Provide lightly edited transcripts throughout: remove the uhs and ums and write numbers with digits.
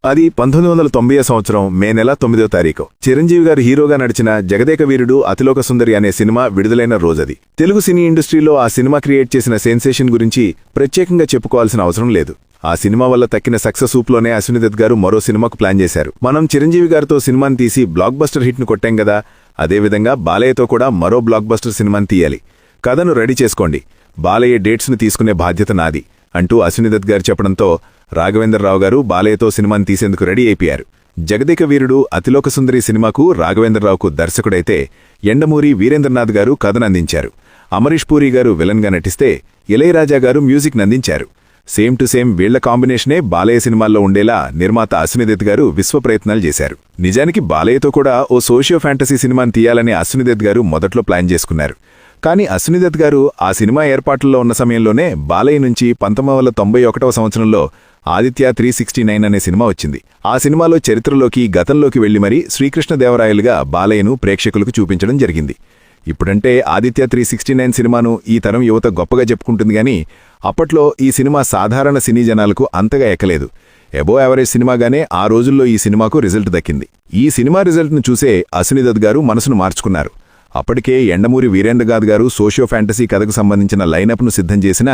అది 1990 సంవత్సరం మే నెల 9వ తారీఖు చిరంజీవి గారు హీరోగా నడిచిన జగదేక వీరుడు అతిలోక సుందరి అనే సినిమా విడుదలైన రోజది. తెలుగు సినీ ఇండస్ట్రీలో ఆ సినిమా క్రియేట్ చేసిన సెన్సేషన్ గురించి ప్రత్యేకంగా చెప్పుకోవాల్సిన అవసరం లేదు. ఆ సినిమా వల్ల తక్కిన సక్సెస్ ఊప్లోనే అశ్విని దత్ గారు మరో సినిమాకు ప్లాన్ చేశారు. మనం చిరంజీవి గారితో సినిమాని తీసి బ్లాక్ బస్టర్ హిట్ను కొట్టాం కదా, అదేవిధంగా బాలయ్యతో కూడా మరో బ్లాక్ బస్టర్ సినిమాని తీయాలి. కథను రెడీ చేసుకోండి, బాలయ్య డేట్స్ను తీసుకునే బాధ్యత నాది అంటూ అశ్విని దత్ గారు చెప్పడంతో రాఘవేంద్రరావు గారు బాలయ్యతో సినిమాని తీసేందుకు రెడీ అయిపోయారు. జగదేక వీరుడు అతిలోక సుందరి సినిమాకు రాఘవేంద్రరావుకు దర్శకుడైతే యండమూరి వీరేంద్రనాథ్ గారు కథనందించారు. అమరీష్ పూరి గారు విలన్గా నటిస్తే ఇళయరాజా గారు మ్యూజిక్ నందించారు. సేమ్ టు సేమ్ వీళ్ల కాంబినేషనే బాలయ్య సినిమాల్లో ఉండేలా నిర్మాత అశ్విని దత్ గారు విశ్వ ప్రయత్నాలు చేశారు. నిజానికి బాలయ్యతో కూడా ఓ సోషియో ఫ్యాంటసీ సినిమాని తీయాలని అశ్విని దత్ గారు మొదట్లో ప్లాన్ చేసుకున్నారు. కానీ అశ్విని దత్ గారు ఆ సినిమా ఏర్పాట్లలో ఉన్న సమయంలోనే బాలయ్య నుంచి 1991 సంవత్సరంలో ఆదిత్య 369 అనే సినిమా వచ్చింది. ఆ సినిమాలో చరిత్రలోకి గతంలోకి వెళ్లి మరీ శ్రీకృష్ణదేవరాయలుగా బాలయ్యను ప్రేక్షకులకు చూపించడం జరిగింది. ఇప్పుడంటే ఆదిత్య 369 సినిమాను ఈ తరం యువత గొప్పగా చెప్పుకుంటుంది గానీ అప్పట్లో ఈ సినిమా సాధారణ సినీ జనాలకు అంతగా ఎక్కలేదు. ఎబో యావరేజ్ సినిమాగానే ఆ రోజుల్లో ఈ సినిమాకు రిజల్ట్ దక్కింది. ఈ సినిమా రిజల్ట్ను చూసే అశ్విని దత్ గారు మనసును మార్చుకున్నారు. అప్పటికే యండమూరి వీరేంద్రనాథ్ గారు సోషియో ఫ్యాంటసీ కథకు సంబంధించిన లైనప్ను సిద్ధం చేసినా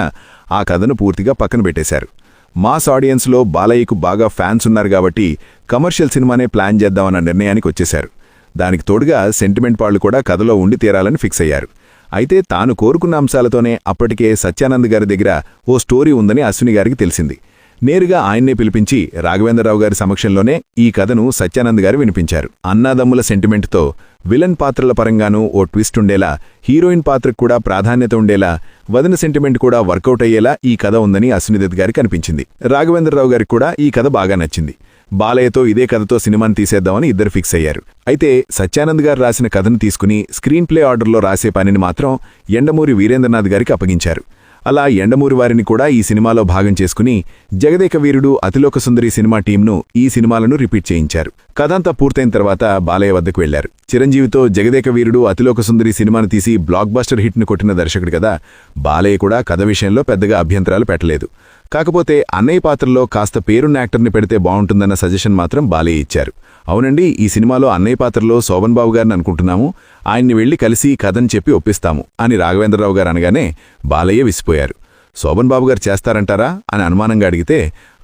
ఆ కథను పూర్తిగా పక్కన పెట్టేశారు. మాస్ ఆడియన్స్లో బాలయ్యకు బాగా ఫ్యాన్స్ ఉన్నారు కాబట్టి కమర్షియల్ సినిమానే ప్లాన్ చేద్దామన్న నిర్ణయానికి వచ్చేశారు. దానికి తోడుగా సెంటిమెంట్ పాళ్లు కూడా కథలో ఉండి తీరాలని ఫిక్స్ అయ్యారు. అయితే తాను కోరుకున్న అంశాలతోనే అప్పటికే సత్యానంద్ గారి దగ్గర ఓ స్టోరీ ఉందని అశ్విని గారికి తెలిసింది. నేరుగా ఆయన్నే పిలిపించి రాఘవేంద్రరావు గారి సమక్షంలోనే ఈ కథను సత్యానంద్ గారు వినిపించారు. అన్నాదమ్ముల సెంటిమెంట్తో విలన్ పాత్రల పరంగానూ ఓ ట్విస్ట్ ఉండేలా, హీరోయిన్ పాత్రకు కూడా ప్రాధాన్యత ఉండేలా, వదిన సెంటిమెంట్ కూడా వర్కౌట్ అయ్యేలా ఈ కథ ఉందని అశ్విని దత్ గారికి అనిపించింది. రాఘవేంద్రరావు గారికి కూడా ఈ కథ బాగా నచ్చింది. బాలయ్యతో ఇదే కథతో సినిమాని తీసేద్దామని ఇద్దరు ఫిక్స్ అయ్యారు. అయితే సత్యానంద్ గారు రాసిన కథను తీసుకుని స్క్రీన్ ప్లే ఆర్డర్లో రాసే పనిని మాత్రం యండమూరి వీరేంద్రనాథ్ గారికి అప్పగించారు. అలా యండమూరి వారిని కూడా ఈ సినిమాలో భాగం చేసుకుని జగదేక వీరుడు అతిలోక సుందరి సినిమా టీంను ఈ సినిమాలను రిపీట్ చేయించారు. కథంతా పూర్తయిన తర్వాత బాలయ్య వద్దకు వెళ్లారు. చిరంజీవితో జగదేక వీరుడు అతిలోక సుందరి సినిమాను తీసి బ్లాక్ బస్టర్ హిట్ను కొట్టిన దర్శకుడు కదా, బాలయ్య కూడా కథ విషయంలో పెద్దగా అభ్యంతరాలు పెట్టలేదు. కాకపోతే అన్నయ్య పాత్రలో కాస్త పేరున్న యాక్టర్ని పెడితే బాగుంటుందన్న సజెషన్ మాత్రం బాలయ్య ఇచ్చారు. అవునండి, ఈ సినిమాలో అన్నయ్య పాత్రలో శోభన్ బాబు గారిని అనుకుంటున్నాము, ఆయన్ని వెళ్లి కలిసి కథని చెప్పి ఒప్పిస్తాము అని రాఘవేంద్రరావు గారు అనగానే బాలయ్య విసిపోయారు. శోభన్ బాబు గారు చేస్తారంటారా అని అనుమానంగా అడిగితే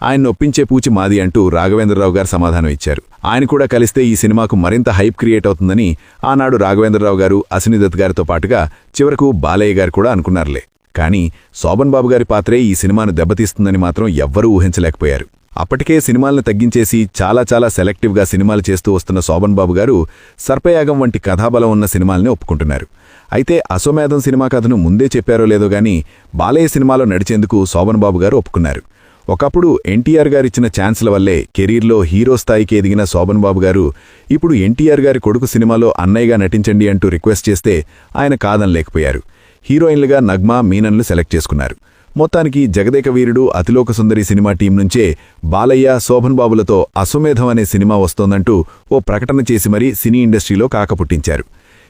ఆయన్ని ఒప్పించే పూచి మాది అంటూ రాఘవేంద్రరావు గారు సమాధానం ఇచ్చారు. ఆయన కూడా కలిస్తే ఈ సినిమాకు మరింత హైప్ క్రియేట్ అవుతుందని ఆనాడు రాఘవేంద్రరావు గారు అశ్విని దత్ గారితో పాటుగా చివరకు బాలయ్య గారు కూడా అనుకున్నారులే. కానీ శోభన్ బాబు గారి పాత్రే ఈ సినిమాను దెబ్బతీస్తుందని మాత్రం ఎవ్వరూ ఊహించలేకపోయారు. అప్పటికే సినిమాలను తగ్గించేసి చాలా సెలెక్టివ్గా సినిమాలు చేస్తూ వస్తున్న శోభన్ బాబు గారు సర్పయాగం వంటి కథాబలం ఉన్న సినిమాల్ని ఒప్పుకుంటున్నారు. అయితే అశ్వమేధం సినిమా కథను ముందే చెప్పారో లేదో గానీ బాలయ్య సినిమాలో నడిచేందుకు శోభన్ బాబు గారు ఒప్పుకున్నారు. ఒకప్పుడు ఎన్టీఆర్ గారిచ్చిన ఛాన్స్ల వల్లే కెరీర్లో హీరో స్థాయికి ఎదిగిన శోభన్ బాబు గారు ఇప్పుడు ఎన్టీఆర్ గారి కొడుకు సినిమాలో అన్నయ్యగా నటించండి అంటూ రిక్వెస్ట్ చేస్తే ఆయన కాదనలేకపోయారు. హీరోయిన్లుగా నగ్మా, మీనన్లు సెలెక్ట్ చేసుకున్నారు. మొత్తానికి జగదేక వీరుడు అతిలోక సుందరి సినిమా టీం నుంచే బాలయ్య, శోభన్ బాబులతో అశ్వమేధం అనే సినిమా వస్తోందంటూ ఓ ప్రకటన చేసి మరీ సినీ ఇండస్ట్రీలో కాకపుట్టించారు.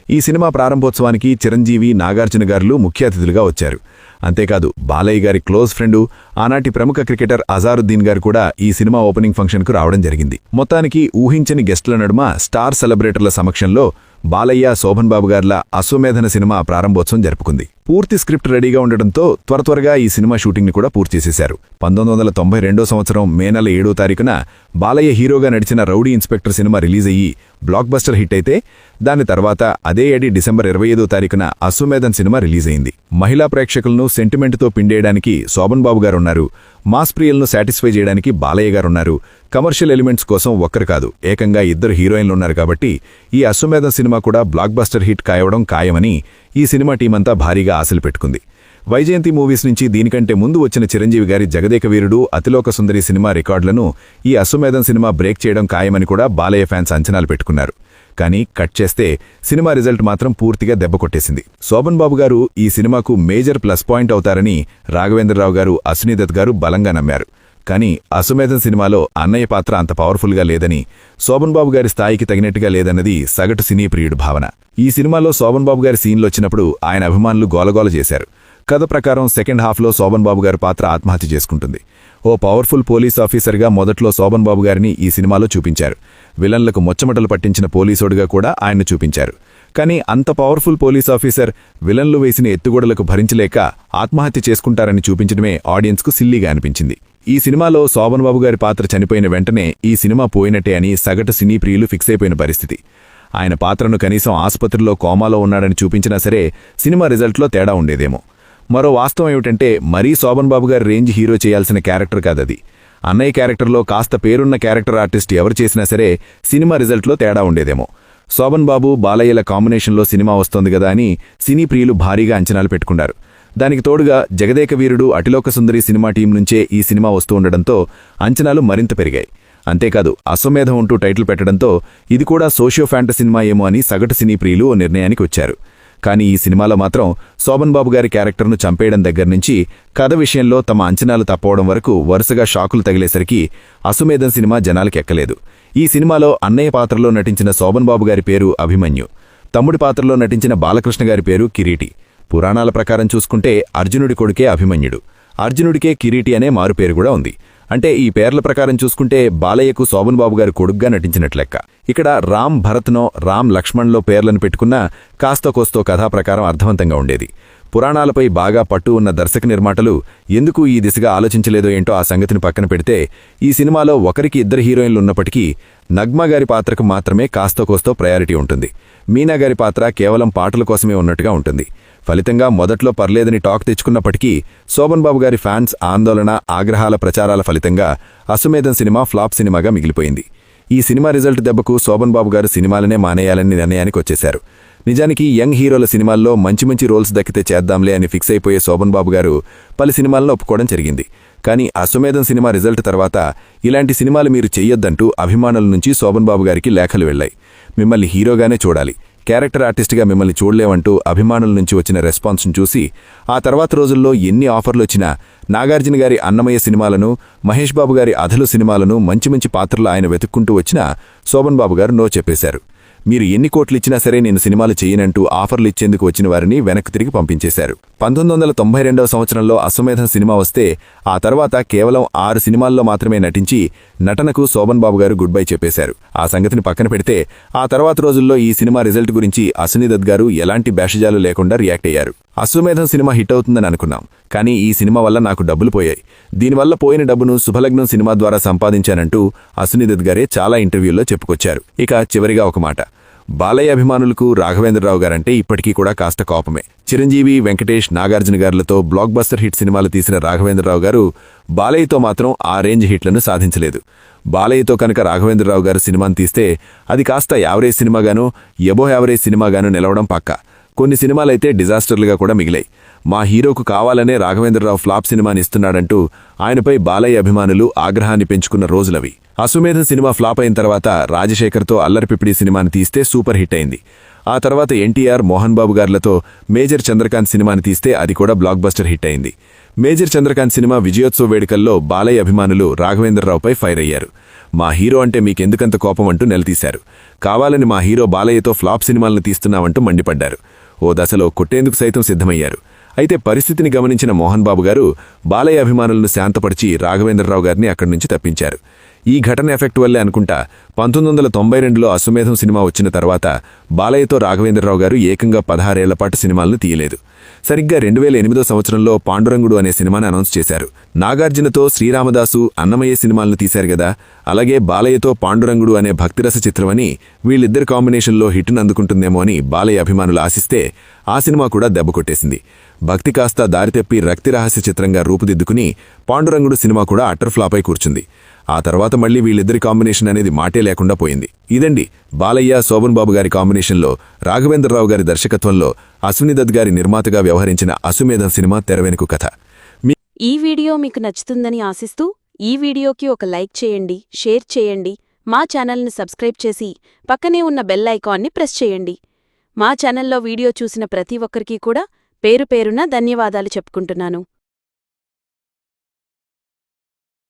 ఈ సినిమా ప్రారంభోత్సవానికి చిరంజీవి, నాగార్జున గారులు ముఖ్య అతిథులుగా వచ్చారు. అంతేకాదు బాలయ్య గారి క్లోజ్ ఫ్రెండు, ఆనాటి ప్రముఖ క్రికెటర్ అజారుద్దీన్ గారు కూడా ఈ సినిమా ఓపెనింగ్ ఫంక్షన్కు రావడం జరిగింది. మొత్తానికి ఊహించని గెస్టుల నడుమ స్టార్ సెలబ్రేటర్ల సమక్షంలో బాలయ్య, శోభన్ బాబు గార్ల అశ్వమేధన సినిమా ప్రారంభోత్సవం జరుపుకుంది. పూర్తి స్క్రిప్ట్ రెడీగా ఉండడంతో త్వరగా ఈ సినిమా షూటింగ్ని కూడా పూర్తి చేసేశారు. 1992 సంవత్సరం మే నెల 7వ తారీఖున బాలయ్య హీరోగా నడిచిన రౌడీ ఇన్స్పెక్టర్ సినిమా రిలీజ్ అయ్యి బ్లాక్ బస్టర్ హిట్ అయితే దాని తర్వాత అదే ఏడి డిసెంబర్ 25వ తారీఖున అశ్వమేధన్ సినిమా రిలీజ్ అయింది. మహిళా ప్రేక్షకులను సెంటిమెంట్తో పిండేయడానికి శోభన్ బాబు గారున్నారు, మాస్ ప్రియులను సాటిస్ఫై చేయడానికి బాలయ్య గారున్నారు, కమర్షియల్ ఎలిమెంట్స్ కోసం ఒక్కరు కాదు ఏకంగా ఇద్దరు హీరోయిన్లున్నారు. కాబట్టి ఈ అశ్వమేధం సినిమా కూడా బ్లాక్ బస్టర్ హిట్ కాయవడం ఖాయమని ఈ సినిమా టీమంతా భారీగా ఆశలు పెట్టుకుంది. వైజయంతి మూవీస్ నుంచి దీనికంటే ముందు వచ్చిన చిరంజీవి గారి జగదేక వీరుడు అతిలోక సుందరి సినిమా రికార్డులను ఈ అశ్వమేధం సినిమా బ్రేక్ చేయడం ఖాయమని కూడా బాలయ్య ఫ్యాన్స్ అంచనాలు పెట్టుకున్నారు. కానీ కట్ చేస్తే సినిమా రిజల్ట్ మాత్రం పూర్తిగా దెబ్బకొట్టేసింది. శోభన్ బాబు గారు ఈ సినిమాకు మేజర్ ప్లస్ పాయింట్ అవుతారని రాఘవేంద్రరావు గారు, అశ్విని దత్ గారు బలంగా నమ్మారు. కానీ అశ్వమేధం సినిమాలో అన్నయ్య పాత్ర అంత పవర్ఫుల్గా లేదని, శోభన్ బాబు గారి స్థాయికి తగినట్టుగా లేదన్నది సగటు సినీ ప్రియుడు భావన. ఈ సినిమాలో శోభన్ బాబు గారి సీన్లొచ్చినప్పుడు ఆయన అభిమానులు గోలగోల చేశారు. కథ ప్రకారం సెకండ్ హాఫ్లో శోభన్ బాబు గారి పాత్ర ఆత్మహత్య చేసుకుంటుంది. ఓ పవర్ఫుల్ పోలీస్ ఆఫీసర్గా మొదట్లో శోభన్ బాబు గారిని ఈ సినిమాలో చూపించారు. విలన్లకు మొచ్చమటలు పట్టించిన పోలీసోడుగా కూడా ఆయన్ను చూపించారు. కానీ అంత పవర్ఫుల్ పోలీస్ ఆఫీసర్ విలన్లు వేసిన ఎత్తుగొడలకు భరించలేక ఆత్మహత్య చేసుకుంటారని చూపించడమే ఆడియన్స్కు సిల్లీగా అనిపించింది. ఈ సినిమాలో శోభన్ బాబు గారి పాత్ర చనిపోయిన వెంటనే ఈ సినిమా పోయినట్టే అని సగటు సినీ ప్రియులు ఫిక్స్ అయిపోయిన పరిస్థితి. ఆయన పాత్రను కనీసం ఆసుపత్రిలో కోమాలో ఉన్నాడని చూపించినా సరే సినిమా రిజల్ట్లో తేడా ఉండేదేమో. మరో వాస్తవం ఏమిటంటే మరీ శోభన్ బాబు గారి రేంజ్ హీరో చేయాల్సిన క్యారెక్టర్ కాదది. అన్నయ్య క్యారెక్టర్లో కాస్త పేరున్న క్యారెక్టర్ ఆర్టిస్ట్ ఎవరు చేసినా సరే సినిమా రిజల్ట్లో తేడా ఉండేదేమో. శోభన్ బాబు బాలయ్యల కాంబినేషన్లో సినిమా వస్తోంది కదా అని సినీ ప్రియులు భారీగా అంచనాలు పెట్టుకున్నారు. దానికి తోడుగా జగదేక వీరుడు అతిలోక సుందరి సినిమా టీం నుంచే ఈ సినిమా వస్తూ ఉండడంతో అంచనాలు మరింత పెరిగాయి. అంతేకాదు అశ్వమేధం అంటూ టైటిల్ పెట్టడంతో ఇది కూడా సోషియో ఫ్యాంటసీ సినిమా ఏమో అని సగటు సినీ ప్రియులు ఓ నిర్ణయానికి వచ్చారు. కానీ ఈ సినిమాలో మాత్రం శోభన్ బాబు గారి క్యారెక్టర్ను చంపేయడం దగ్గర్నుంచి కథ విషయంలో తమ అంచనాలు తప్పవడం వరకు వరుసగా షాకులు తగిలేసరికి అశ్వమేధం సినిమా జనాలకెక్కలేదు. ఈ సినిమాలో అన్నయ్య పాత్రలో నటించిన శోభన్ బాబు గారి పేరు అభిమన్యు, తమ్ముడి పాత్రలో నటించిన బాలకృష్ణ గారి పేరు కిరీటి. పురాణాల ప్రకారం చూసుకుంటే అర్జునుడి కొడుకే అభిమన్యుడు, అర్జునుడికే కిరీటి అనే మారుపేరు కూడా ఉంది. అంటే ఈ పేర్ల ప్రకారం చూసుకుంటే బాలయ్యకు శోభన్ బాబు గారి కొడుగ్గా నటించినట్లెక్క. ఇక్కడ రామ్ భరత్నో రామ్ లక్ష్మణ్లో పేర్లను పెట్టుకున్నా కాస్తో కోస్తో కథా ప్రకారం అర్థవంతంగా ఉండేది. పురాణాలపై బాగా పట్టు ఉన్న దర్శక నిర్మాతలు ఎందుకు ఈ దిశగా ఆలోచించలేదో ఏంటో ఆ సంగతిని పక్కన పెడితే ఈ సినిమాలో ఒకరికి ఇద్దరు హీరోయిన్లు ఉన్నప్పటికీ నగ్మా గారి పాత్రకు మాత్రమే కాస్తో కోస్తో ప్రయారిటీ ఉంటుంది. మీనా గారి పాత్ర కేవలం పాటల కోసమే ఉన్నట్టుగా ఉంటుంది. ఫలితంగా మొదట్లో పర్లేదని టాక్ తెచ్చుకున్నప్పటికీ శోభన్ బాబు గారి ఫ్యాన్స్ ఆందోళన ఆగ్రహాల ప్రచారాల ఫలితంగా అశ్వమేధం సినిమా ఫ్లాప్ సినిమాగా మిగిలిపోయింది. ఈ సినిమా రిజల్ట్ దెబ్బకు శోభన్ బాబు గారు సినిమాలనే మానేయాలని నిర్ణయానికి వచ్చేశారు. నిజానికి యంగ్ హీరోల సినిమాల్లో మంచి మంచి రోల్స్ దక్కితే చేద్దాంలే అని ఫిక్స్ అయిపోయే శోభన్ బాబు గారు పలు సినిమాలను ఒప్పుకోవడం జరిగింది. కానీ అశ్వమేధం సినిమా రిజల్ట్ తర్వాత ఇలాంటి సినిమాలు మీరు చెయ్యొద్దంటూ అభిమానుల నుంచి శోభన్ బాబు గారికి లేఖలు వెళ్లాయి. మిమ్మల్ని హీరోగానే చూడాలి, క్యారెక్టర్ ఆర్టిస్ట్గా మిమ్మల్ని చూడలేవంటూ అభిమానుల నుంచి వచ్చిన రెస్పాన్స్ను చూసి ఆ తర్వాత రోజుల్లో ఎన్ని ఆఫర్లు వచ్చినా నాగార్జున గారి అన్నమయ్య సినిమాలను, మహేష్ బాబు గారి అధలు సినిమాలను మంచి మంచి పాత్రలు ఆయన వెతుక్కుంటూ వచ్చినా శోభన్ బాబు గారు నో చెప్పేశారు. మీరు ఎన్ని కోట్లిచ్చినా సరే నేను సినిమాలు చేయనంటూ ఆఫర్లు ఇచ్చేందుకు వచ్చిన వారిని వెనక్కి తిరిగి పంపించేశారు. 1992వ సంవత్సరంలో అశ్వమేధం సినిమా వస్తే ఆ తర్వాత కేవలం 6 సినిమాల్లో మాత్రమే నటించి నటనకు శోభన్ బాబు గారు గుడ్ బై చెప్పేశారు. ఆ సంగతిని పక్కన పెడితే ఆ తర్వాత రోజుల్లో ఈ సినిమా రిజల్ట్ గురించి అశ్విని దత్ గారు ఎలాంటి బేషజాలు లేకుండా రియాక్ట్ అయ్యారు. అశ్వమేధం సినిమా హిట్ అవుతుందని అనుకున్నాం, కానీ ఈ సినిమా వల్ల నాకు డబ్బులు పోయాయి, దీనివల్ల పోయిన డబ్బును శుభలగ్నం సినిమా ద్వారా సంపాదించానంటూ అశ్విని దత్ గారే చాలా ఇంటర్వ్యూల్లో చెప్పుకొచ్చారు. ఇక చివరిగా ఒక మాట, బాలయ్య అభిమానులకు రాఘవేంద్రరావు గారంటే ఇప్పటికీ కూడా కాస్త కోపమే. చిరంజీవి, వెంకటేష్, నాగార్జున గారులతో బ్లాక్ బస్టర్ హిట్ సినిమాలు తీసిన రాఘవేంద్రరావు గారు బాలయ్యతో మాత్రం ఆ రేంజ్ హిట్లను సాధించలేదు. బాలయ్యతో కనుక రాఘవేంద్రరావు గారు సినిమాను తీస్తే అది కాస్త యావరేజ్ సినిమాగానో ఎబో యావరేజ్ సినిమాగానో నిలవడం పక్కా. కొన్ని సినిమాలైతే డిజాస్టర్లుగా కూడా మిగిలాయి. మా హీరోకు కావాలనే రాఘవేంద్రరావు ఫ్లాప్ సినిమాని ఇస్తున్నాడంటూ ఆయనపై బాలయ్య అభిమానులు ఆగ్రహాన్ని పెంచుకున్న రోజులవి. అశ్వమేధం సినిమా ఫ్లాప్ అయిన తర్వాత రాజశేఖర్తో అల్లరిపిపిడి సినిమాని తీస్తే సూపర్ హిట్ అయింది. ఆ తర్వాత ఎన్టీఆర్, మోహన్ బాబు గార్లతో మేజర్ చంద్రకాంత్ సినిమాని తీస్తే అది కూడా బ్లాక్ బస్టర్ హిట్ అయింది. మేజర్ చంద్రకాంత్ సినిమా విజయోత్సవ వేడుకల్లో బాలయ్య అభిమానులు రాఘవేంద్రరావుపై ఫైర్ అయ్యారు. మా హీరో అంటే మీకెందుకంత కోపం అంటూ నిలదీశారు. కావాలని మా హీరో బాలయ్యతో ఫ్లాప్ సినిమాలను తీస్తున్నామంటూ మండిపడ్డారు. ఓ దశలో కొట్టేందుకు సైతం సిద్ధమయ్యారు. అయితే పరిస్థితిని గమనించిన మోహన్ బాబు గారు బాలయ్య అభిమానులను శాంతపరిచి రాఘవేంద్రరావు గారిని అక్కడి నుంచి తప్పించారు. ఈ ఘటన ఎఫెక్ట్ వల్లే అనుకుంటా 1992లో అశ్వమేధం సినిమా వచ్చిన తర్వాత బాలయ్యతో రాఘవేంద్రరావు గారు ఏకంగా 16 ఏళ్లపాటు సినిమాలను తీయలేదు. సరిగ్గా 2008 సంవత్సరంలో పాండురంగుడు అనే సినిమాని అనౌన్స్ చేశారు. నాగార్జునతో శ్రీరామదాసు, అన్నమయ్య సినిమాలను తీశారు గదా, అలాగే బాలయ్యతో పాండురంగుడు అనే భక్తిరస చిత్రమని వీళ్ళిద్దరి కాంబినేషన్లో హిట్ను అందుకుంటుందేమో అని బాలయ్య అభిమానులు ఆశిస్తే ఆ సినిమా కూడా దెబ్బకొట్టేసింది. భక్తి కాస్త దారితెప్పి రక్తి రహస్య చిత్రంగా రూపుదిద్దుకుని పాండురంగుడు సినిమా కూడా అట్టర్ ఫ్లాప్ అయి కూర్చుంది. ఆ తర్వాత మళ్లీ వీళ్ళిద్దరి కాంబినేషన్ అనేది మాటే లేకుండా పోయింది. ఇదండి బాలయ్య, శోభన్ బాబు గారి కాంబినేషన్లో రాఘవేంద్రరావు గారి దర్శకత్వంలో అశ్విని దత్ గారి నిర్మాతగా వ్యవహరించిన అశ్వమేధం సినిమా తెరవెనుక కథ. ఈ వీడియో మీకు నచ్చుతుందని ఆశిస్తూ ఈ వీడియోకి ఒక లైక్ చేయండి, షేర్ చేయండి, మా ఛానల్ని సబ్స్క్రైబ్ చేసి పక్కనే ఉన్న బెల్ ఐకాన్ని ప్రెస్ చేయండి. మా ఛానల్లో వీడియో చూసిన ప్రతి ఒక్కరికీ కూడా పేరు పేరున ధన్యవాదాలు చెప్పుకుంటున్నాను.